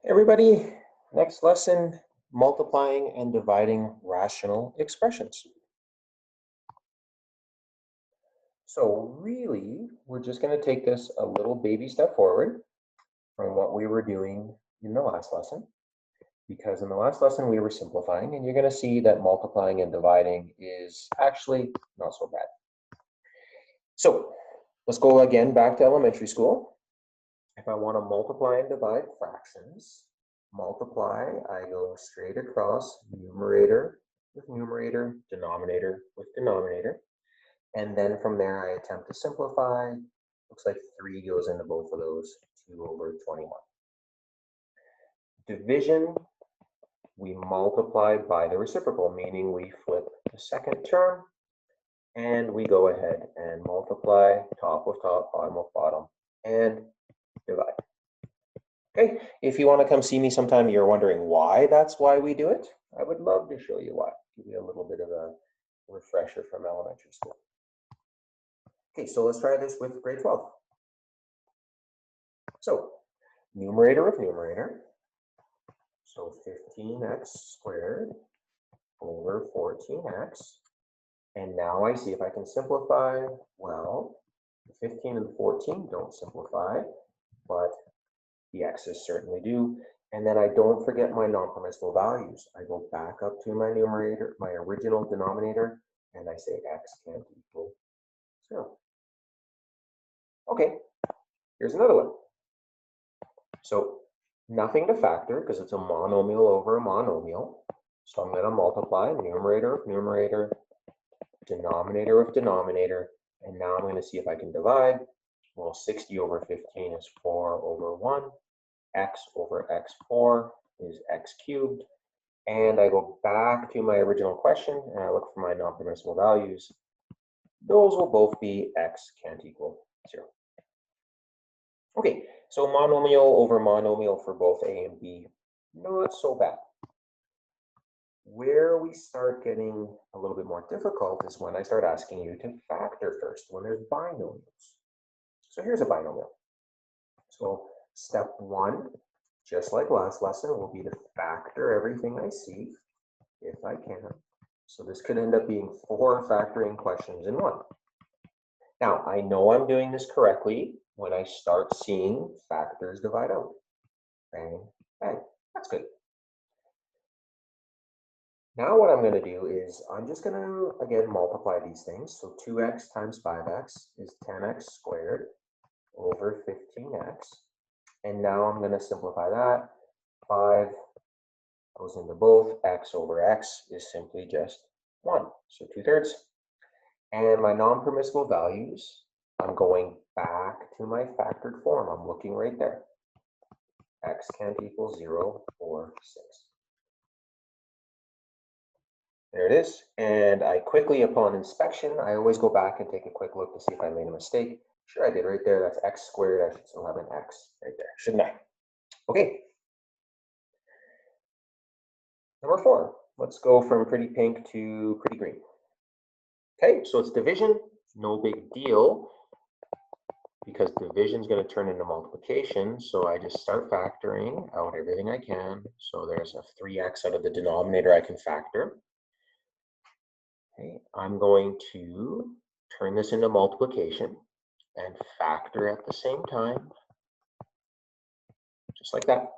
Everybody, next lesson, multiplying and dividing rational expressions. So really, we're just going to take this a little baby step forward from what we were doing in the last lesson. Because in the last lesson, we were simplifying, and you're going to see that multiplying and dividing is actually not so bad. So let's go again back to elementary school. If I want to multiply and divide fractions, multiply, I go straight across numerator with numerator, denominator with denominator. And then from there, I attempt to simplify. Looks like 3 goes into both of those, 2 over 21. Division, we multiply by the reciprocal, meaning we flip the second term, and we go ahead and multiply top with top, bottom with bottom, and divide. Okay, if you want to come see me sometime, you're wondering why that's why we do it, I would love to show you why. Give you a little bit of a refresher from elementary school. Okay, so let's try this with grade 12. So, numerator of numerator. So 15x squared over 14x. And now I see if I can simplify. Well, the 15 and the 14 don't simplify, but the x's certainly do. And then I don't forget my non-permissible values. I go back up to my numerator, my original denominator, and I say x can't equal 0. Okay, here's another one. So nothing to factor because it's a monomial over a monomial. So I'm going to multiply numerator of numerator, denominator of denominator, and now I'm going to see if I can divide. Well, 60 over 15 is 4 over 1. X over x4 is x cubed. And I go back to my original question and I look for my non-permissible values. Those will both be x can't equal 0. Okay, so monomial over monomial for both A and B, not so bad. Where we start getting a little bit more difficult is when I start asking you to factor first, when there's binomials. So here's a binomial. So step 1, just like last lesson, will be to factor everything I see, if I can. So this could end up being 4 factoring questions in 1. Now, I know I'm doing this correctly when I start seeing factors divide out. Bang, bang, that's good. Now what I'm going to do is I'm just going to, again, multiply these things. So 2x times 5x is 10x squared over 15x. And now I'm going to simplify that. 5 goes into both. X over x is simply just 1. So 2/3. And my non-permissible values, I'm going back to my factored form. I'm looking right there. X can't equal 0 or 6. There it is. And I quickly, upon inspection, I always go back and take a quick look to see if I made a mistake. Sure, I did right there. That's x squared. I should still have an x right there, shouldn't I? Okay. Number 4. Let's go from pretty pink to pretty green. Okay, so it's division. No big deal, because division is going to turn into multiplication. So I just start factoring out everything I can. So there's a 3x out of the denominator I can factor. Okay, I'm going to turn this into multiplication and factor at the same time, just like that.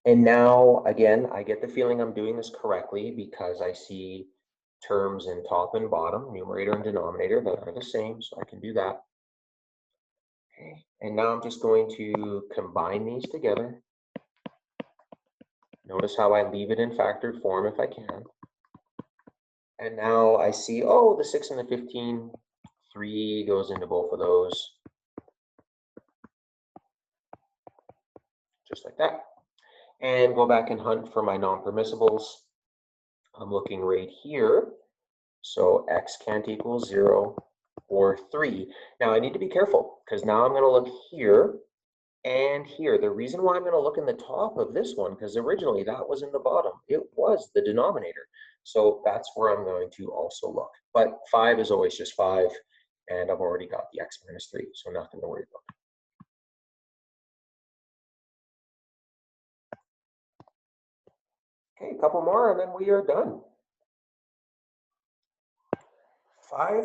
And now, again, I get the feeling I'm doing this correctly because I see terms in top and bottom, numerator and denominator, that are the same, so I can do that. Okay, and now I'm just going to combine these together. Notice how I leave it in factored form if I can. And now I see, oh, the 6 and the 15, 3 goes into both of those. Just like that. And go back and hunt for my non-permissibles. I'm looking right here. So x can't equal 0 or 3. Now I need to be careful because now I'm going to look here and here. The reason why I'm going to look in the top of this one, because originally that was in the bottom. It was the denominator. So that's where I'm going to also look. But 5 is always just 5, and I've already got the x minus 3, so nothing to worry about. Okay, a couple more and then we are done. 5,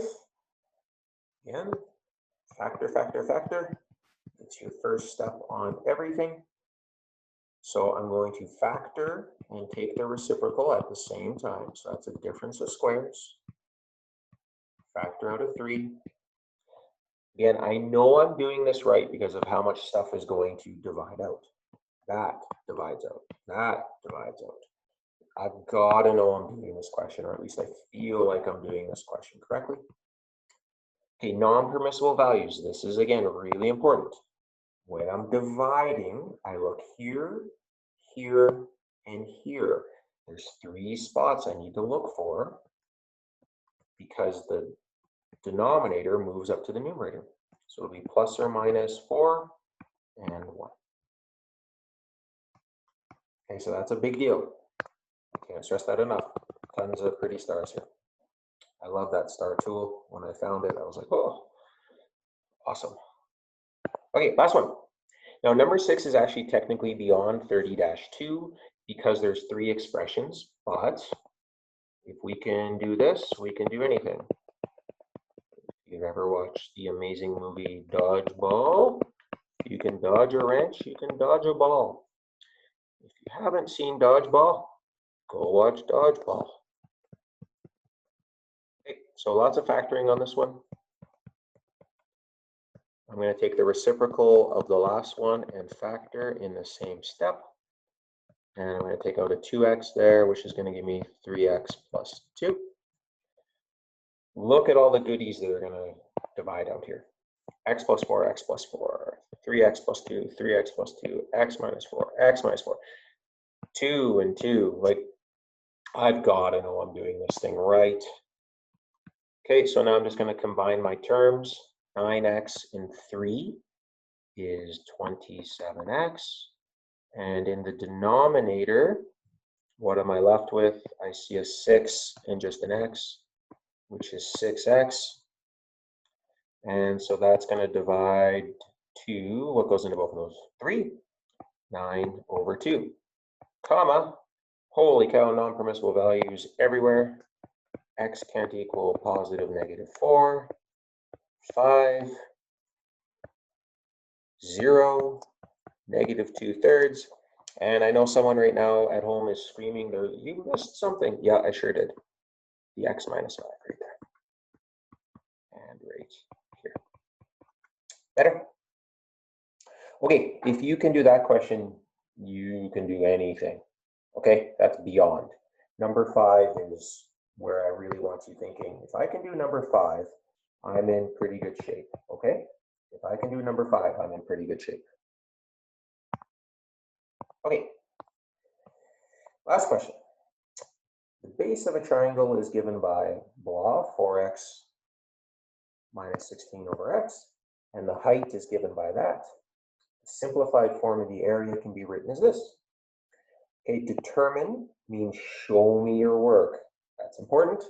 again, factor, factor, factor. It's your first step on everything. So I'm going to factor and take the reciprocal at the same time. So that's a difference of squares. Factor out of 3. Again, I know I'm doing this right because of how much stuff is going to divide out. That divides out. That divides out. I've got to know I'm doing this question, or at least I feel like I'm doing this question correctly. Okay, non-permissible values. This is, again, really important. When I'm dividing, I look here, here, and here. There's 3 spots I need to look for because the denominator moves up to the numerator. So it'll be plus or minus 4 and 1. Okay, so that's a big deal. Can't stress that enough. Tons of pretty stars here. I love that star tool. When I found it, I was like, oh, awesome. Okay, last one. Now, number 6 is actually technically beyond 30-2 because there's 3 expressions, but if we can do this, we can do anything. If you've ever watched the amazing movie Dodgeball, you can dodge a wrench, you can dodge a ball. If you haven't seen Dodgeball, go watch Dodgeball. Okay, so lots of factoring on this one. I'm going to take the reciprocal of the last one and factor in the same step. And I'm going to take out a 2x there, which is going to give me 3x plus 2. Look at all the goodies that are going to divide out here. X plus 4, x plus 4, 3x plus 2, 3x plus 2, x minus 4, x minus 4. 2 and 2. Like, I've got to know I'm doing this thing right. Okay, so now I'm just going to combine my terms. 9x and 3 is 27x. And in the denominator, what am I left with? I see a 6 and just an x, which is 6x. And so that's going to divide to, what goes into both of those? 3. 9 over 2, comma, holy cow, non-permissible values everywhere. X can't equal positive negative 4, 5, 0, negative 2/3. And I know someone right now at home is screaming, you missed something. Yeah, I sure did. The x minus 5 right there. And right here. Better? Okay, if you can do that question, you can do anything. Okay, that's beyond. Number 5 is where I really want you thinking. If I can do number 5, I'm in pretty good shape. Okay, if I can do number 5, I'm in pretty good shape. Okay, last question. The base of a triangle is given by blah, 4x minus 16 over x, and the height is given by that. The simplified form of the area can be written as this. Okay, determine means show me your work. That's important.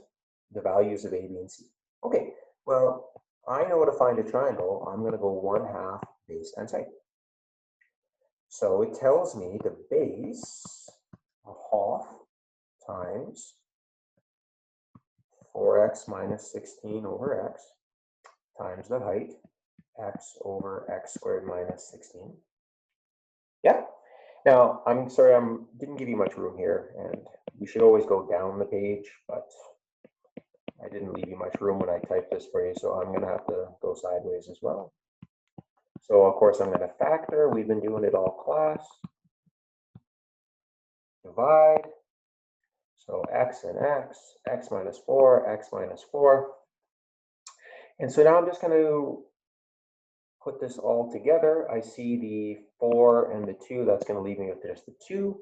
The values of a, b, and c. Okay, well, I know how to find a triangle. I'm going to go 1/2 base times height. So it tells me the base of half times 4x minus 16 over x times the height, x over x squared minus 16. Yeah. Now, I'm sorry, I didn't give you much room here, and we should always go down the page, but I didn't leave you much room when I typed this for you, so I'm going to have to go sideways as well. So, of course, I'm going to factor. We've been doing it all class. Divide. So x and x minus 4, x minus 4. And so now I'm just going to put this all together. I see the 4 and the 2. That's going to leave me with just the 2.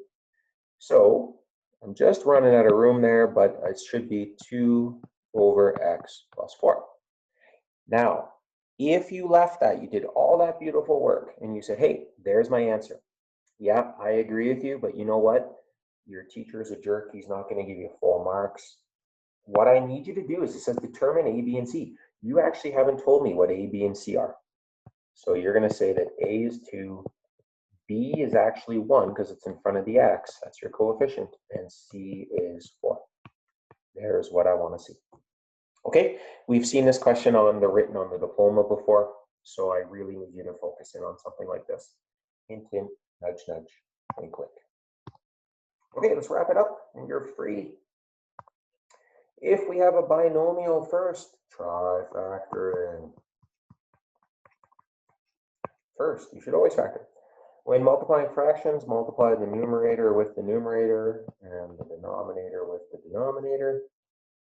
So I'm just running out of room there, but it should be 2 over x plus 4. Now, if you left that, you did all that beautiful work, and you said, hey, there's my answer. Yeah, I agree with you, but you know what? Your teacher is a jerk. He's not going to give you full marks. What I need you to do is, it says determine A, B, and C. You actually haven't told me what A, B, and C are. So you're going to say that A is 2, B B is actually 1 because it's in front of the X. That's your coefficient. And C is 4. There's what I want to see. Okay, we've seen this question written on the diploma before, so I really need you to focus in on something like this. Hint, hint, nudge, nudge, and click. Okay, let's wrap it up, and you're free. If we have a binomial first, try factoring. First, you should always factor. When multiplying fractions, multiply the numerator with the numerator and the denominator with the denominator.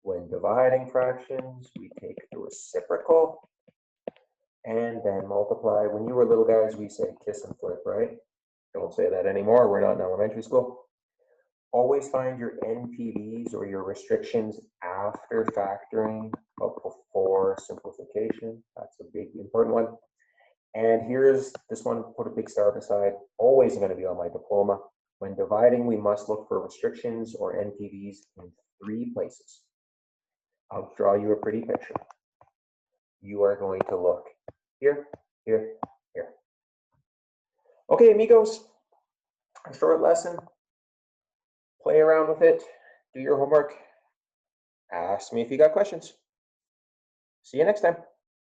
When dividing fractions, we take the reciprocal and then multiply. When you were little guys, we say kiss and flip, right? Don't say that anymore. We're not in elementary school. Always find your NPVs or your restrictions after factoring, but before simplification. That's a big, important one. And here's this one, put a big star beside, always going to be on my diploma. When dividing, we must look for restrictions or NPVs in 3 places. I'll draw you a pretty picture. You are going to look here, here, here. Okay, amigos, a short lesson. Play around with it, do your homework, ask me if you got questions. See you next time.